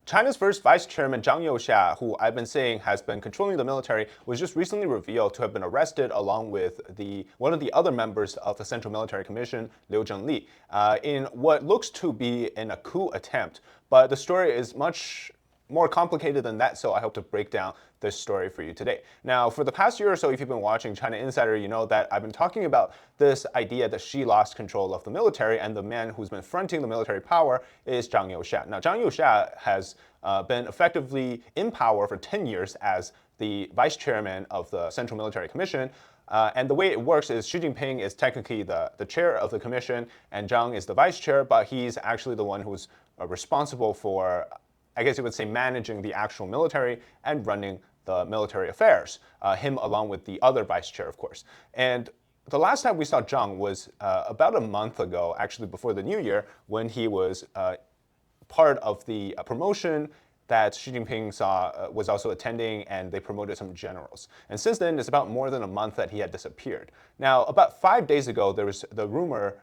China's first vice chairman, Zhang Youxia, who I've been saying has been controlling the military, was just recently revealed to have been arrested along with one of the other members of the Central Military Commission, Liu Zhengli, in what looks to be a coup attempt. But the story is much more complicated than that, so I hope to break down this story for you today. Now, for the past year or so, if you've been watching China Insider, you know that I've been talking about this idea that she lost control of the military, and the man who's been fronting the military power is Zhang Youxia. Now, Zhang Youxia has been effectively in power for 10 years as the vice chairman of the Central Military Commission. And the way it works is Xi Jinping is technically the chair of the commission, and Zhang is the vice chair, but he's actually the one who's responsible for, I guess you would say, managing the actual military and running the military affairs, him along with the other vice chair, of course. And the last time we saw Zhang was about a month ago, actually before the new year, when he was part of the promotion that Xi Jinping was also attending, and they promoted some generals. And since then, it's about more than a month that he had disappeared. Now, about 5 days ago, there was the rumor,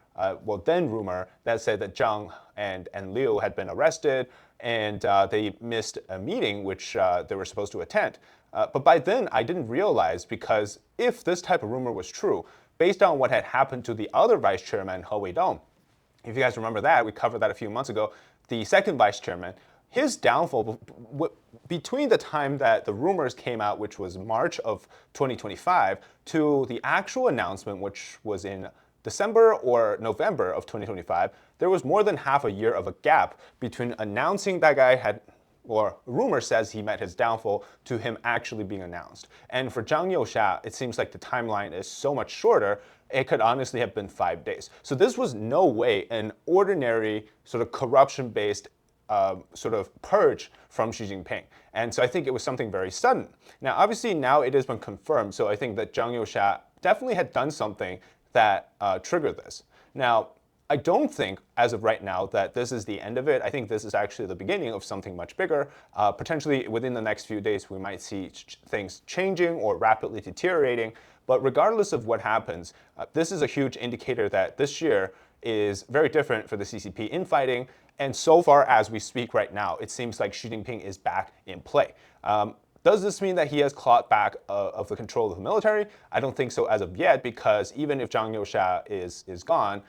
rumor, that said that Zhang and Liu had been arrested, and they missed a meeting which they were supposed to attend. But by then, I didn't realize, because if this type of rumor was true, based on what had happened to the other vice chairman, He Weidong, if you guys remember that, we covered that a few months ago, the second vice chairman, his downfall, between the time that the rumors came out, which was March of 2025, to the actual announcement, which was in December or November of 2025, there was more than half a year of a gap between announcing that guy had, or rumor says he met his downfall, to him actually being announced. And for Zhang Youxia, it seems like the timeline is so much shorter, it could honestly have been 5 days. So this was no way an ordinary sort of corruption-based sort of purge from Xi Jinping. And so I think it was something very sudden. Now, obviously, now it has been confirmed, so I think that Zhang Youxia definitely had done something that triggered this. Now, I don't think, as of right now, that this is the end of it. I think this is actually the beginning of something much bigger. Potentially, within the next few days, we might see things changing or rapidly deteriorating. But regardless of what happens, this is a huge indicator that this year is very different for the CCP infighting. And so far as we speak right now, it seems like Xi Jinping is back in play. Does this mean that he has clawed back of the control of the military? I don't think so as of yet, because even if Zhang Youxia is gone,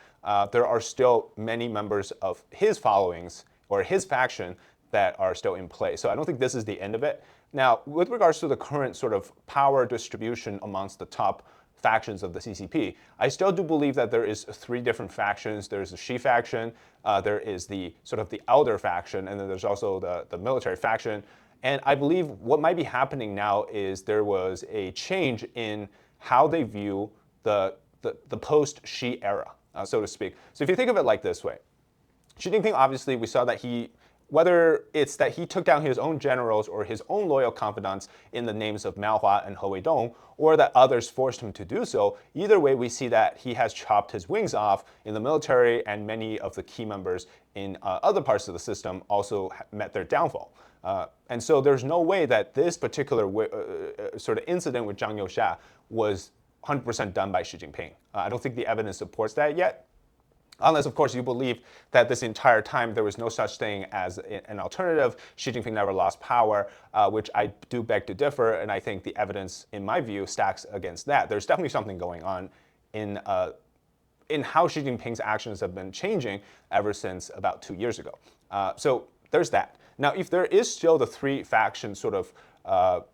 there are still many members of his followings or his faction that are still in play. So I don't think this is the end of it. Now, with regards to the current sort of power distribution amongst the top factions of the CCP, I still do believe that there is 3 different factions. There's the Xi faction, there is the sort of the elder faction, and then there's also the military faction. And I believe what might be happening now is there was a change in how they view the post-Xi era, so to speak. So if you think of it like this way, Xi Jinping, obviously, we saw that whether it's that he took down his own generals or his own loyal confidants in the names of Miao Hua and He Weidong, or that others forced him to do so, either way, we see that he has chopped his wings off in the military, and many of the key members in other parts of the system also met their downfall. And so there's no way that this particular sort of incident with Zhang Youxia was 100% done by Xi Jinping. I don't think the evidence supports that yet. Unless, of course, you believe that this entire time there was no such thing as an alternative. Xi Jinping never lost power, which I do beg to differ, and I think the evidence, in my view, stacks against that. There's definitely something going on in how Xi Jinping's actions have been changing ever since about 2 years ago. So there's that. Now, if there is still the 3 faction sort of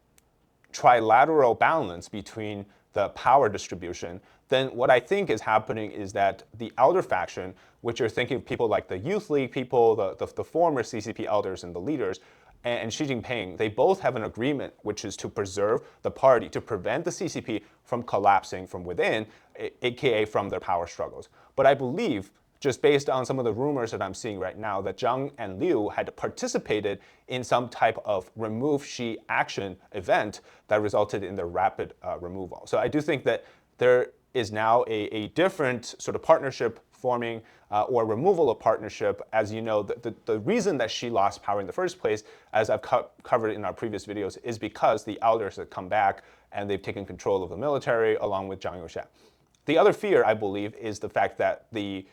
trilateral balance between the power distribution, then what I think is happening is that the elder faction, which are thinking of people like the Youth League people, the former CCP elders and the leaders, and Xi Jinping, they both have an agreement, which is to preserve the party, to prevent the CCP from collapsing from within, aka from their power struggles. But I believe, just based on some of the rumors that I'm seeing right now, that Zhang and Liu had participated in some type of remove Xi action event that resulted in their rapid removal. So I do think that there is now a different sort of partnership forming or removal of partnership. As you know, the reason that Xi lost power in the first place, as I've covered in our previous videos, is because the elders have come back and they've taken control of the military along with Zhang Youxia. The other fear, I believe, is the fact that the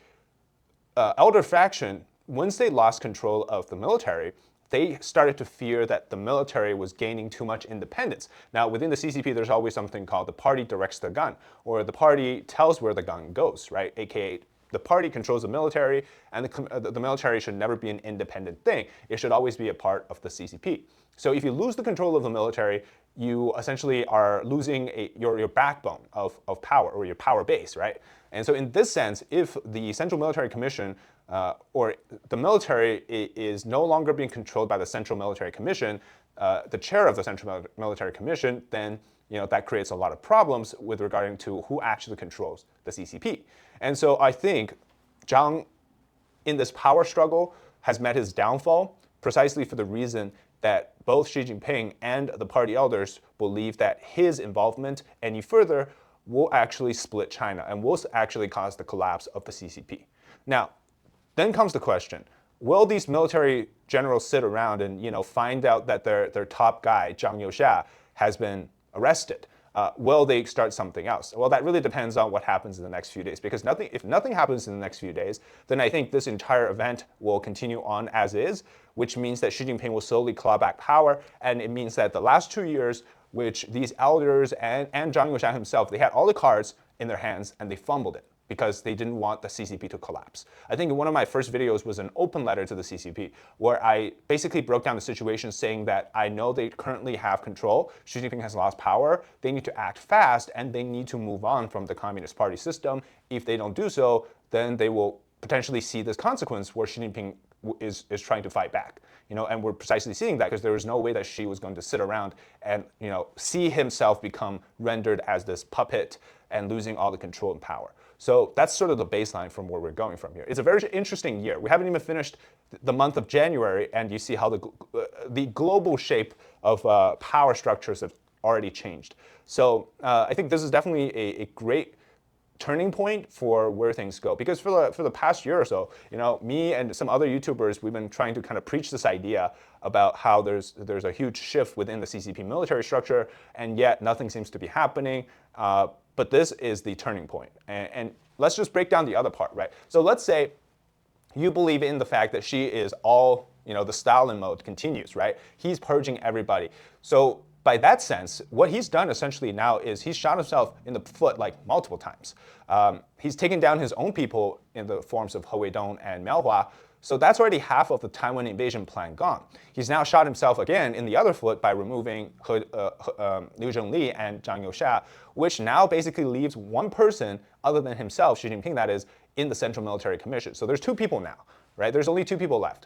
elder faction, once they lost control of the military, they started to fear that the military was gaining too much independence. Now, within the CCP, there's always something called the party directs the gun, or the party tells where the gun goes, right? AKA, the party controls the military, and the military should never be an independent thing. It should always be a part of the CCP. So if you lose the control of the military, you essentially are losing your backbone of power, or your power base, right? And so in this sense, if the Central Military Commission or the military is no longer being controlled by the Central Military Commission, the chair of the Central Military Commission, then that creates a lot of problems with regarding to who actually controls the CCP. And so I think Zhang, in this power struggle, has met his downfall precisely for the reason that both Xi Jinping and the party elders believe that his involvement any further will actually split China and will actually cause the collapse of the CCP. Now, then comes the question, will these military generals sit around and find out that their top guy, Zhang Youxia, has been arrested? Will they start something else? Well, that really depends on what happens in the next few days, because if nothing happens in the next few days, then I think this entire event will continue on as is, which means that Xi Jinping will slowly claw back power, and it means that the last 2 years, which these elders and Zhang Youxia himself, they had all the cards in their hands and they fumbled it, because they didn't want the CCP to collapse. I think one of my first videos was an open letter to the CCP, where I basically broke down the situation saying that I know they currently have control, Xi Jinping has lost power, they need to act fast, and they need to move on from the Communist Party system. If they don't do so, then they will potentially see this consequence where Xi Jinping is trying to fight back. And we're precisely seeing that, because there was no way that Xi was going to sit around and see himself become rendered as this puppet and losing all the control and power. So that's sort of the baseline from where we're going from here. It's a very interesting year. We haven't even finished the month of January, and you see how the global shape of power structures have already changed. So I think this is definitely a great turning point for where things go. Because for the past year or so, me and some other YouTubers, we've been trying to kind of preach this idea about how there's a huge shift within the CCP military structure, and yet nothing seems to be happening. But this is the turning point. And let's just break down the other part, right? So let's say you believe in the fact that Xi is all, the Stalin mode continues, right? He's purging everybody. So by that sense, what he's done essentially now is he's shot himself in the foot like multiple times. He's taken down his own people in the forms of He Weidong and Miaohua. So that's already half of the Taiwan invasion plan gone. He's now shot himself again in the other foot by removing Liu Zhengli and Zhang Youxia, which now basically leaves one person other than himself, Xi Jinping that is, in the Central Military Commission. So there's 2 people now, right? There's only 2 people left.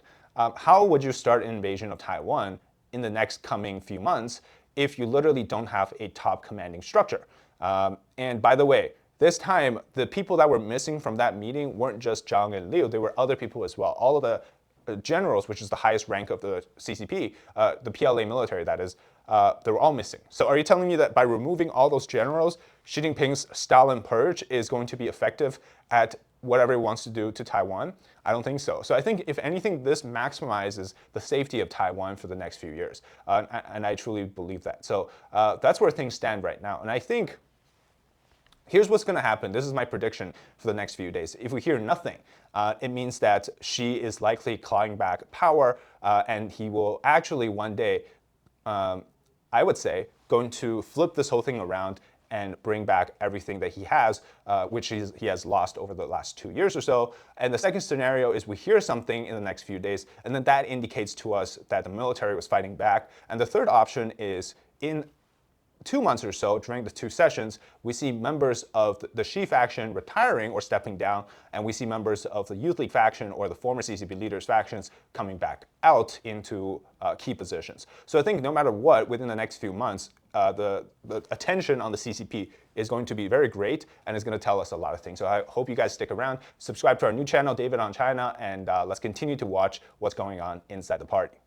How would you start an invasion of Taiwan in the next coming few months if you literally don't have a top commanding structure? And by the way, this time, the people that were missing from that meeting weren't just Zhang and Liu, there were other people as well. All of the generals, which is the highest rank of the CCP, the PLA military that is, they were all missing. So are you telling me that by removing all those generals, Xi Jinping's Stalin purge is going to be effective at whatever he wants to do to Taiwan? I don't think so. So I think, if anything, this maximizes the safety of Taiwan for the next few years. And I truly believe that. So that's where things stand right now. And I think here's what's going to happen. This is my prediction for the next few days. If we hear nothing, it means that Xi is likely clawing back power, and he will actually one day, I would say, going to flip this whole thing around and bring back everything that he has, which he has lost over the last 2 years or so. And the second scenario is we hear something in the next few days, and then that indicates to us that the military was fighting back. And the third option is, in 2 months or so, during the 2 sessions, we see members of the Xi faction retiring or stepping down, and we see members of the Youth League faction or the former CCP leaders factions coming back out into key positions. So I think no matter what, within the next few months, the attention on the CCP is going to be very great and is going to tell us a lot of things. So I hope you guys stick around, subscribe to our new channel, David on China, and let's continue to watch what's going on inside the party.